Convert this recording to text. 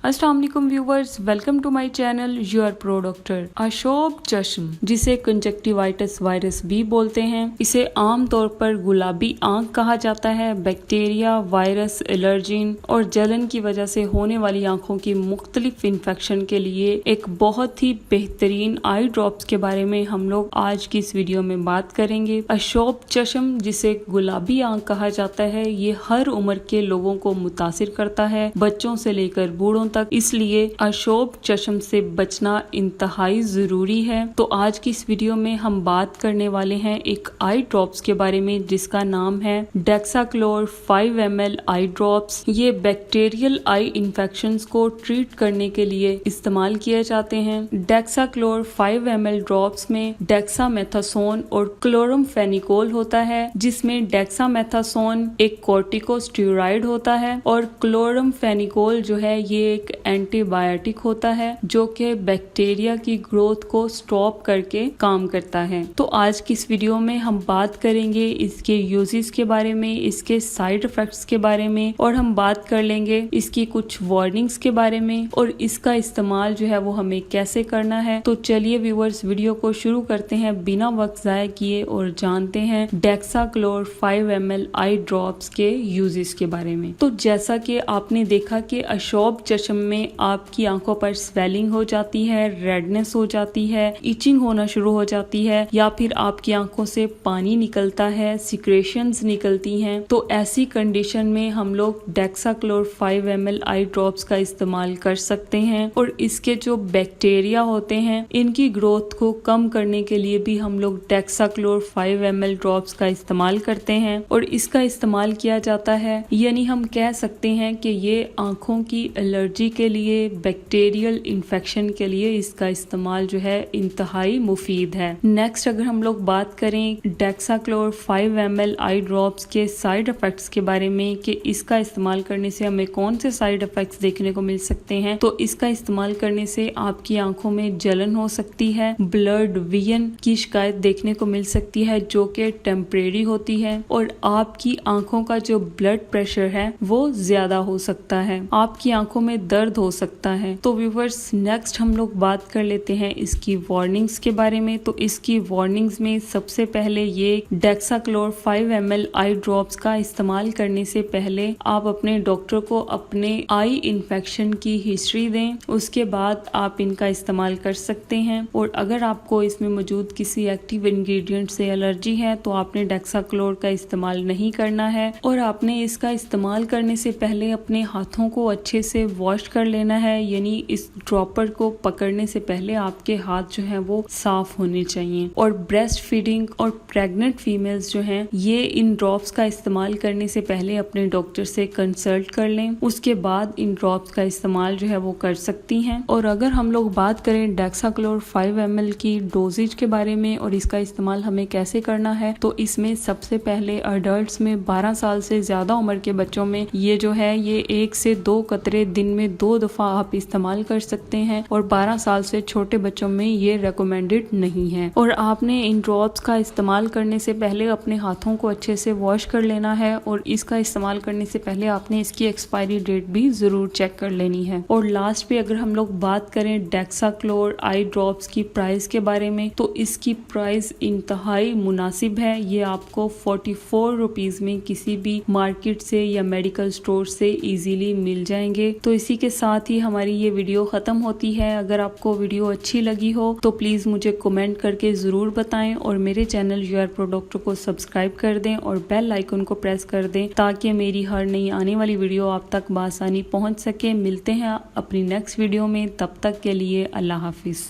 अस्सलाम वालेकुम viewers, welcome to my channel your pro doctor. अशोब चश्म, जिसे कंजक्टिवाइटिस वायरस भी बोलते हैं, इसे आम तौर पर गुलाबी आंख कहा जाता है। बैक्टीरिया, वायरस, एलर्जीन और जलन की वजह से होने वाली आंखों की मुख्तलिफ इन्फेक्शन के लिए एक बहुत ही बेहतरीन आई ड्रॉप्स के बारे में हम लोग आज की इस वीडियो में बात करेंगे। अशोब चश्म, जिसे गुलाबी आंख कहा जाता है, ये हर उम्र के लोगों को मुतासिर करता है, बच्चों से लेकर बूढ़ों तक। इसलिए अशोब चश्म से बचना इंतहाई जरूरी है। तो आज की इस वीडियो में हम बात करने वाले हैं एक आई ड्रॉप्स के बारे में, जिसका नाम है डेक्साक्लोर 5 ml आई ड्रॉप्स। ये बैक्टीरियल आई इन्फेक्शंस को ट्रीट करने के लिए इस्तेमाल किए जाते हैं। डेक्साक्लोर 5 ml ड्रॉप्स में डेक्सामेथासोन और क्लोरमफेनिकोल होता है, जिसमें डेक्सामेथासोन एक कॉर्टिकोस्टेरॉइड होता है और क्लोरमफेनिकोल जो है ये एक एंटीबायोटिक होता है, जो कि बैक्टीरिया की ग्रोथ को स्टॉप करके काम करता है। तो आज की इस वीडियो में हम बात करेंगे इसके यूजेस के बारे में, इसके साइड इफेक्ट्स के बारे में, और हम बात कर लेंगे इसकी कुछ वार्निंग्स के बारे में और इसका इस्तेमाल जो है वो हमें कैसे करना है। तो चलिए व्यूअर्स, वीडियो को शुरू करते हैं बिना वक्त जाया किए और जानते हैं डेक्साक्लोर 5 ml आई ड्रॉप्स के यूजेस के बारे में। तो जैसा कि आपने देखा कि अशोब चश्म में आपकी आंखों पर स्वेलिंग हो जाती है, रेडनेस हो जाती है, इचिंग होना शुरू हो जाती है, या फिर आपकी आंखों से पानी निकलता है, सिक्रेशंस निकलती हैं। तो ऐसी कंडीशन में हम लोग डेक्साक्लोर 5 ml आई ड्रॉप्स का इस्तेमाल कर सकते हैं। और इसके जो बैक्टीरिया होते हैं, इनकी ग्रोथ को कम करने के लिए भी हम लोग डेक्साक्लोर 5 ml ड्रॉप्स का इस्तेमाल करते हैं। और इसका इस्तेमाल किया जाता है, यानी हम कह सकते हैं कि ये आंखों की एलर्जी के लिए, बैक्टीरियल इन्फेक्शन के लिए इसका इस्तेमाल जो है इंतहाई मुफीद है। नेक्स्ट अगर हम लोग बात करें डेक्साक्लोर 5 ml आई ड्रॉप्स के साइड इफेक्ट्स के बारे में कि इसका इस्तेमाल करने से हमें कौन से साइड इफेक्ट्स देखने को मिल सकते हैं, तो इसका इस्तेमाल करने से आपकी आंखों में जलन हो सकती है, ब्लड विजन की शिकायत देखने को मिल सकती है जो कि टेम्परेरी होती है, और आपकी आंखों का जो ब्लड प्रेशर है वो ज्यादा हो सकता है, आपकी आंखों में दर्द हो सकता है। तो व्यूअर्स, नेक्स्ट हम लोग बात कर लेते हैं इसकी वार्निंग्स के बारे में। तो इसकी वार्निंग्स में सबसे पहले ये डेक्साक्लोर 5 ml आई ड्रॉप्स का इस्तेमाल करने से पहले आप अपने डॉक्टर को अपने आई इन्फेक्शन की हिस्ट्री दें, उसके बाद आप इनका इस्तेमाल कर सकते हैं। और अगर आपको इसमें मौजूद किसी एक्टिव इंग्रेडिएंट से एलर्जी है तो आपने डेक्साक्लोर का इस्तेमाल नहीं करना है। और आपने इसका इस्तेमाल करने से पहले अपने हाथों को अच्छे से वॉश कर लेना है, यानी इस ड्रॉपर को पकड़ने से पहले आपके हाथ जो है वो साफ होने चाहिए। और ब्रेस्ट फीडिंग और प्रेग्नेंट फीमेल्स जो हैं, ये इन ड्रॉप्स का इस्तेमाल करने से पहले अपने डॉक्टर से कंसल्ट कर लें, उसके बाद इन ड्रॉप्स का इस्तेमाल जो है वो कर सकती हैं। और अगर हम लोग बात करें डेक्साक्लोर 5 ml की डोजेज के बारे में और इसका इस्तेमाल हमें कैसे करना है, तो इसमें सबसे पहले अडल्ट्स में 12 साल से ज्यादा उम्र के बच्चों में ये जो है ये 1 से 2 कतरे दिन में 2 दफा आप इस्तेमाल कर सकते हैं। और 12 साल से छोटे बच्चों में ये रेकमेंडेड नहीं है। और आपने इन ड्रॉप्स का इस्तेमाल करने से पहले अपने हाथों को अच्छे से वॉश कर लेना है, और इसका इस्तेमाल करने से पहले आपने इसकी एक्सपायरी डेट भी जरूर चेक कर लेनी है। और लास्ट पे अगर हम लोग बात करें डेक्साक्लोर आई ड्रॉप्स की प्राइस के बारे में, तो इसकी प्राइस इंतहाई मुनासिब है। ये आपको 44 रुपीज में किसी भी मार्केट से या मेडिकल स्टोर से इजीली मिल जाएंगे। तो इसी के साथ ही हमारी ये वीडियो खत्म होती है। अगर आपको वीडियो अच्छी लगी हो तो प्लीज मुझे कमेंट करके जरूर बताएं, और मेरे चैनल योर प्रो डॉक्टर को सब्सक्राइब कर दें और बेल आइकन को प्रेस कर दें, ताकि मेरी हर नई आने वाली वीडियो आप तक बआसानी पहुंच सके। मिलते हैं अपनी नेक्स्ट वीडियो में, तब तक के लिए अल्लाह हाफिज।